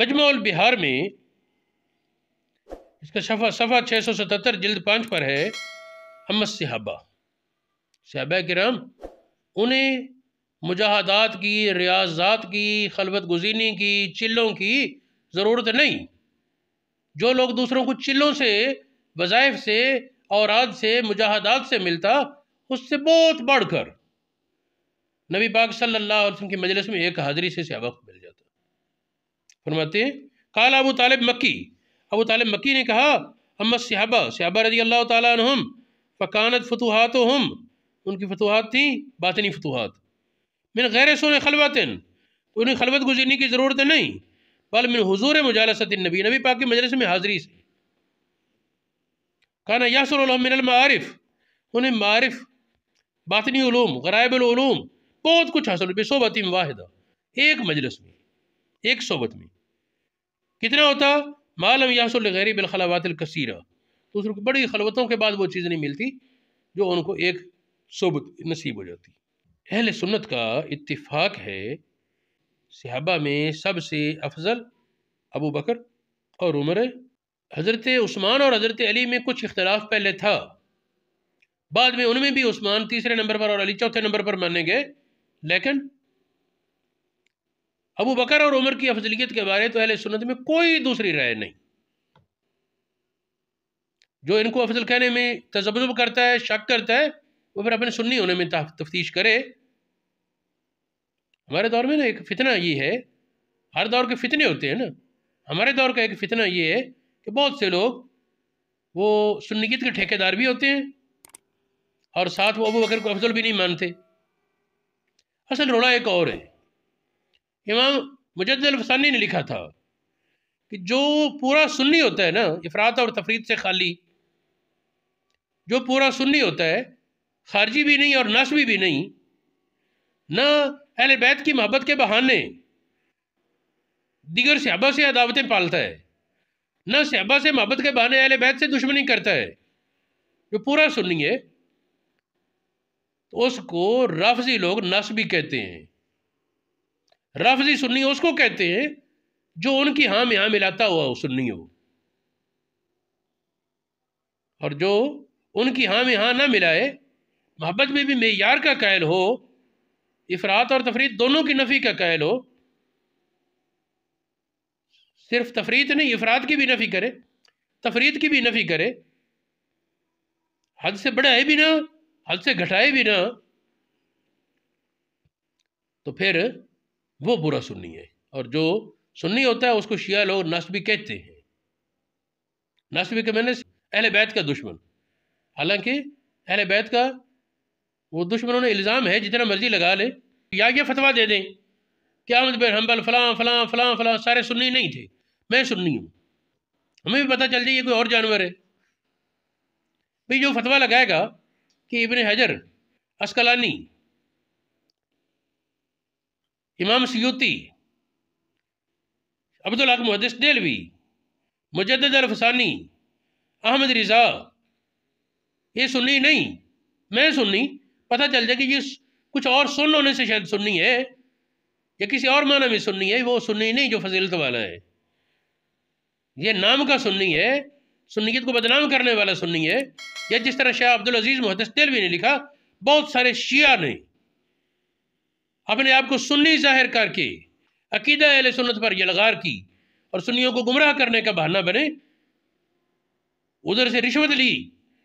مجموع البحار میں اس کا صفحہ 677 جلد 5 پر ہے، اما صحابہ کرام انہیں مجاہدات کی، ریاضات کی، خلوت گزینی کی، چلوں کی ضرورت نہیں۔ جو لوگ دوسروں کو چلوں سے، وظائف سے، اوراد سے، مجاہدات سے ملتا، اس سے بہت بڑھ کر نبی پاک صلی اللہ علیہ وسلم کی مجلس میں ایک حاضری سے صحابہ کو مل جاتا۔ فرماتے ہیں قال ابو طالب مکی نے کہا اما صحابہ رضی اللہ تعالیٰ عنہم فکانت فتوحاتہم، ان کی فتوحات تھیں باطنی فتوحات، من غیر سون خلوتن، انہیں خلوت گزینی کی ضرورت نہیں، بل من حضور مجالست النبی، نبی پاک کی مجلس میں حاضری سے، کانا یحصل لهم من المعارف، انہیں معارف، باطنی علوم، غرائب العلوم بہت کچھ حاصل بصحبت واحدہ، ایک مجلس میں، ایک صحبت میں کتنا ہوتا؟ ما لم یحصل لغیری بالخلوات الکثیرہ، دوسروں کو بڑی خلوتوں کے بعد وہ چیز نہیں ملتی جو ان کو ایک صحبت نصیب ہو جاتی۔ اہل سنت کا اتفاق ہے صحابہ میں سب سے افضل ابو بکر اور عمر ہے۔ حضرت عثمان اور حضرت علی میں کچھ اختلاف پہلے تھا، بعد میں ان میں بھی عثمان تیسرے نمبر پر اور علی چوتھے نمبر پر مانے گئے، لیکن ابو بکر اور عمر کی افضلیت کے بارے تو اہل سنت میں کوئی دوسری رائے نہیں۔ جو ان کو افضل کہنے میں تذبذب کرتا ہے، شک کرتا ہے، وہ پھر اپنے سنی ہونے میں تفتیش کرے۔ ہمارے دور میں نا ایک فتنہ یہ ہے، ہر دور کے فتنے ہوتے ہیں نا، ہمارے دور کا ایک فتنہ یہ ہے کہ بہت سے لوگ وہ سنیت کے ٹھیکیدار بھی ہوتے ہیں اور ساتھ وہ ابو بکر کو افضل بھی نہیں مانتے۔ اصل روڑا ایک اور ہے۔ امام مجدد الفسانی نے لکھا تھا کہ جو پورا سنی ہوتا ہے نا، افراط اور تفرید سے خالی، جو پورا سنی ہوتا ہے، خارجی بھی نہیں اور نسبی بھی نہیں، نہ اہل بیت کی محبت کے بہانے دیگر صحابہ سے عداوتیں پالتا ہے، نہ صحابہ سے محبت کے بہانے اہل بیت سے دشمنی کرتا ہے، جو پورا سنی ہے تو اس کو رافضی لوگ نسبی کہتے ہیں۔ رافضی سنی اس کو کہتے ہیں جو ان کی ہاں میں ہاں ملاتا ہوا ہو سنی ہو، اور جو ان کی ہاں میں ہاں نہ ملائے، محبت میں بھی معیار کا قائل ہو، افراط اور تفرید دونوں کی نفی کا قائل ہو، صرف تفرید نہیں افراد کی بھی نفی کرے، تفرید کی بھی نفی کرے، حد سے بڑھائے بھی نہ، حد سے گھٹائے بھی نہ، تو پھر وہ برا سنی ہے۔ اور جو سنی ہوتا ہے اس کو شیعہ لوگ نسبی کہتے ہیں۔ نسبی کے معنی اہل بیت کا دشمن، حالانکہ اہل بیت کا وہ دشمنوں نے الزام ہے جتنا مرضی لگا لے، یا یہ فتویٰ دے دیں کہ احمد بن حنبل فلاں فلاں فلاں فلاں سارے سنی نہیں تھے، میں سنی ہوں، ہمیں بھی پتہ چل جائے یہ کوئی اور جانور ہے۔ بھئی جو فتویٰ لگائے گا کہ ابن حجر عسقلانی، امام سیوطی، عبدالحق محدث دہلوی، مجدد الفسانی، احمد رضا یہ سنی نہیں، میں سنی، پتہ چل جائے کہ یہ کچھ اور سن ہونے سے شاید سنی ہے یا کسی اور معنی میں سنی ہے، وہ سنی نہیں جو فضیلت والا ہے، یہ نام کا سنی ہے، سنیت کو بدنام کرنے والا سنی ہے۔ یا جس طرح شاہ عبدالعزیز محدث دہلوی نے لکھا، بہت سارے شیعہ نے اپنے آپ کو سنی ظاہر کر کے عقیدہ اہل سنت پر یلغار کی اور سنیوں کو گمراہ کرنے کا بہانہ بنے، ادھر سے رشوت لی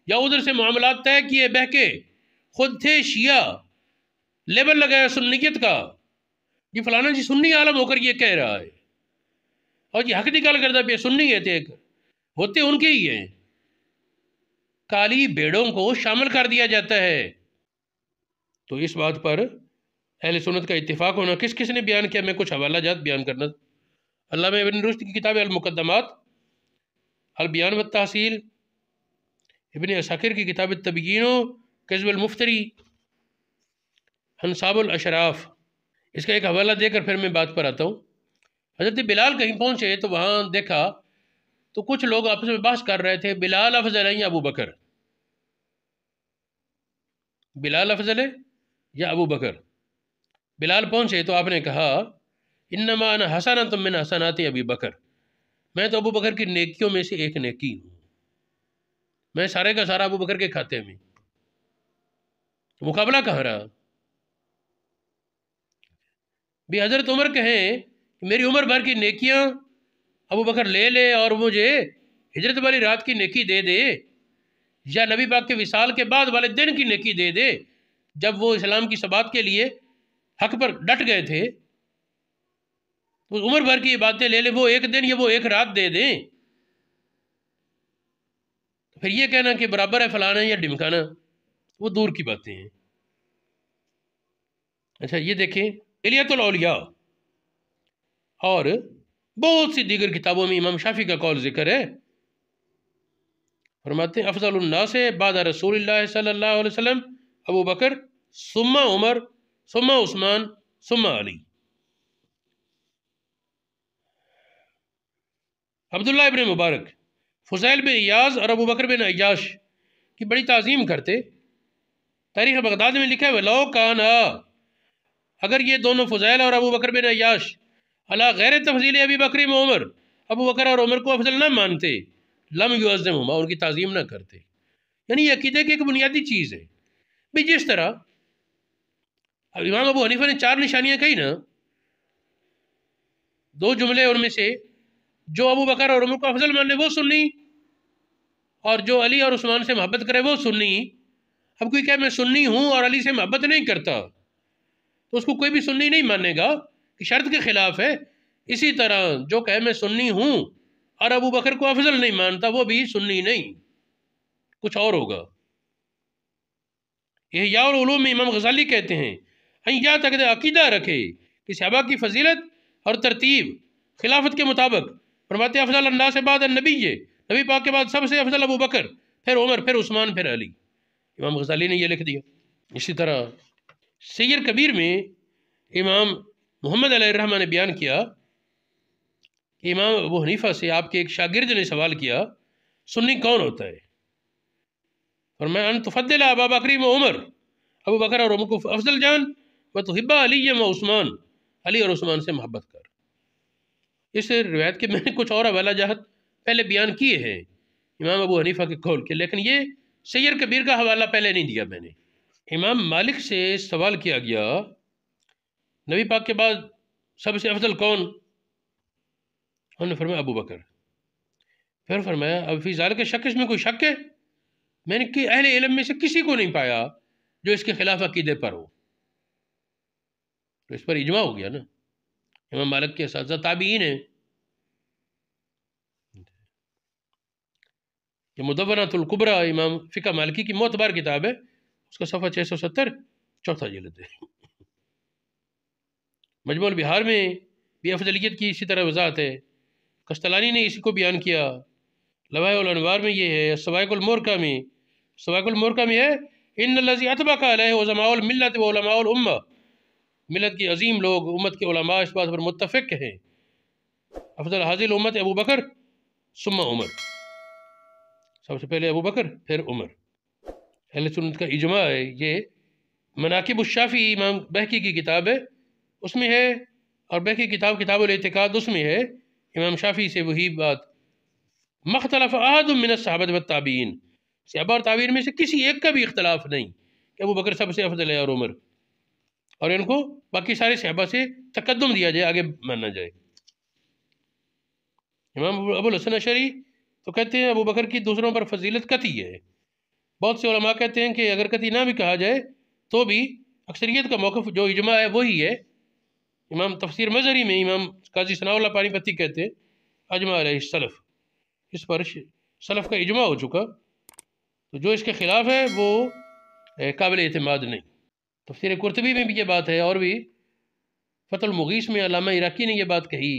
یا ادھر سے معاملات طے کیے، بہکے خود تھے شیعہ، لیبل لگایا سنیت کا، یہ فلانا جی سنی عالم ہو کر یہ کہہ رہا ہے، اور یہ حق نکال کر پہ سنی ہے تھے، ہوتے ان کے ہی ہیں، کالی بھیڑوں کو شامل کر دیا جاتا ہے۔ تو اس بات پر اہل سنت کا اتفاق ہونا کس کس نے بیان کیا؟ میں کچھ حوالہ جات بیان کرنا۔ علامہ ابن رشد کی کتاب المقدمات، البیان والتحصیل، ابن عساکر کی کتاب التبیین و کذب المفتری، انصاب الاشراف، اس کا ایک حوالہ دے کر پھر میں بات پر آتا ہوں۔ حضرت بلال کہیں پہنچے تو وہاں دیکھا تو کچھ لوگ آپس میں بحث کر رہے تھے، بلال افضل ہے یا ابو بکر، بلال افضل ہے یا ابو بکر۔ بلال پہنچے تو آپ نے کہا انما انا حسنۃ من حسنات ابی بکر، میں تو ابو بکر کی نیکیوں میں سے ایک نیکی ہوں، میں سارے کا سارا ابو بکر کے کھاتے میں، مقابلہ کہاں رہا؟ بھی حضرت عمر کہیں کہ میری عمر بھر کی نیکیاں ابو بکر لے لے اور مجھے ہجرت والی رات کی نیکی دے دے، یا نبی پاک کے وصال کے بعد والے دن کی نیکی دے دے جب وہ اسلام کی ثبات کے لیے حق پر ڈٹ گئے تھے، تو عمر بھر کی باتیں لے لے، وہ ایک دن یا وہ ایک رات دے دیں، پھر یہ کہنا کہ برابر ہے فلانا یا ڈمکانا، وہ دور کی باتیں ہیں۔ اچھا یہ دیکھیں الیت الاولیاء اور بہت سی دیگر کتابوں میں امام شافعی کا قول ذکر ہے، فرماتے ہیں افضل الناس بعد رسول اللہ صلی اللہ علیہ وسلم ابو بکر ثم عمر ثم عثمان ثم علی۔ عبداللہ ابن مبارک فضیل بن ایاز اور ابو بکر بن عیاش کی بڑی تعظیم کرتے، تاریخ بغداد میں لکھا ہے وَلَوْ كَانَا، اگر یہ دونوں فضیل اور ابو بکر بن عیاش علی غیر تفضیل ابی بکر و عمر، ابو بکر اور عمر کو افضل نہ مانتے، لم یعظمہما، ان کی تعظیم نہ کرتے۔ یعنی یہ عقیدے کی ایک بنیادی چیز ہے بھی، جس طرح امام ابو حنیفہ نے 4 نشانیاں کہی نا، 2 جملے ان میں سے جو ابو بکر اور عمر کو افضل مانے وہ سنی، اور جو علی اور عثمان سے محبت کرے وہ سنی۔ اب کوئی کہے میں سنی ہوں اور علی سے محبت نہیں کرتا، تو اس کو کوئی بھی سنی نہیں مانے گا کہ شرط کے خلاف ہے۔ اسی طرح جو کہے میں سنی ہوں اور ابو بکر کو افضل نہیں مانتا، وہ بھی سنی نہیں، کچھ اور ہوگا۔ احیاء العلوم میں امام غزالی کہتے ہیں یہاں تک عقیدہ رکھے کہ صحابہ کی فضیلت اور ترتیب خلافت کے مطابق، فرماتے افضل الناس بعد النبی، نبی پاک کے بعد سب سے افضل ابو بکر، پھر عمر، پھر عثمان، پھر علی۔ امام غزالی نے یہ لکھ دیا۔ اسی طرح سیر کبیر میں امام محمد علیہ الرحمہ نے بیان کیا کہ امام ابو حنیفہ سے آپ کے ایک شاگرد نے سوال کیا سنی کون ہوتا ہے؟ فرمایا ان تفضل ابا بکر و عمر، ابو بکر اور عمر کو افضل جان، وتحب علی و عثمان، علی اور عثمان سے محبت کر۔ اس روایت کے میں نے کچھ اور حوالہ جات پہلے بیان کیے ہیں امام ابو حنیفہ کے قول کے، لیکن یہ سیر کبیر کا حوالہ پہلے نہیں دیا میں نے۔ امام مالک سے سوال کیا گیا نبی پاک کے بعد سب سے افضل کون؟ انہوں نے فرمایا ابو بکر۔ پھر فرمایا اب فی ذالک شک، اس میں کوئی شک ہے؟ میں نے کہ اہل علم میں سے کسی کو نہیں پایا جو اس کے خلاف عقیدے پر ہو، تو اس پر اجماع ہو گیا نا۔ امام مالک کے اساتذہ تابعین ہیں۔ یہ مدونۃ الکبریٰ امام فقہ مالکی کی معتبر کتاب ہے، اس کا صفحہ 670 چوتھا جلد ہے۔ مجموع البحار میں بھی افضلیت کی اسی طرح وضاحت ہے، قسطلانی نے اسی کو بیان کیا۔ لوائح الانوار میں یہ ہے، سوائق المورکہ میں، سوائق المورکہ میں ہے ان الذی اتبعک علیہ علماء الملت و علماء الامہ، ملت کے عظیم لوگ، امت کے علماء اس بات پر متفق ہیں افضل حاضر الامت ابو بکر ثم عمر، سب سے پہلے ابو بکر پھر عمر۔ اہل سنت کا اجماع ہے یہ۔ مناقب الشافعی امام بہقی کی کتاب ہے، اس میں ہے، اور بہقی کتاب کتاب الاعتقاد، اس میں ہے امام شافعی سے وہی بات، مختلف احد من الصحابہ والتابعین، صحابہ اور تابعین میں سے کسی ایک کا بھی اختلاف نہیں کہ ابو بکر سب سے افضل ہے اور عمر، اور ان کو باقی سارے صحابہ سے تقدم دیا جائے، آگے مانا جائے۔ امام ابو الحسن اشعری تو کہتے ہیں ابو بکر کی دوسروں پر فضیلت قطعی ہے۔ بہت سے علماء کہتے ہیں کہ اگر قطعی نہ بھی کہا جائے تو بھی اکثریت کا موقف جو اجماع ہے وہی ہے۔ امام تفسیر مظہری میں امام قاضی ثناء اللہ پانی پتی کہتے ہیں اجماع علیہ السلف، اس پر سلف کا اجماع ہو چکا، تو جو اس کے خلاف ہے وہ قابل اعتماد نہیں۔ تفسیر قرطبی میں بھی یہ بات ہے، اور بھی فتح المغیث میں علامہ عراقی نے یہ بات کہی۔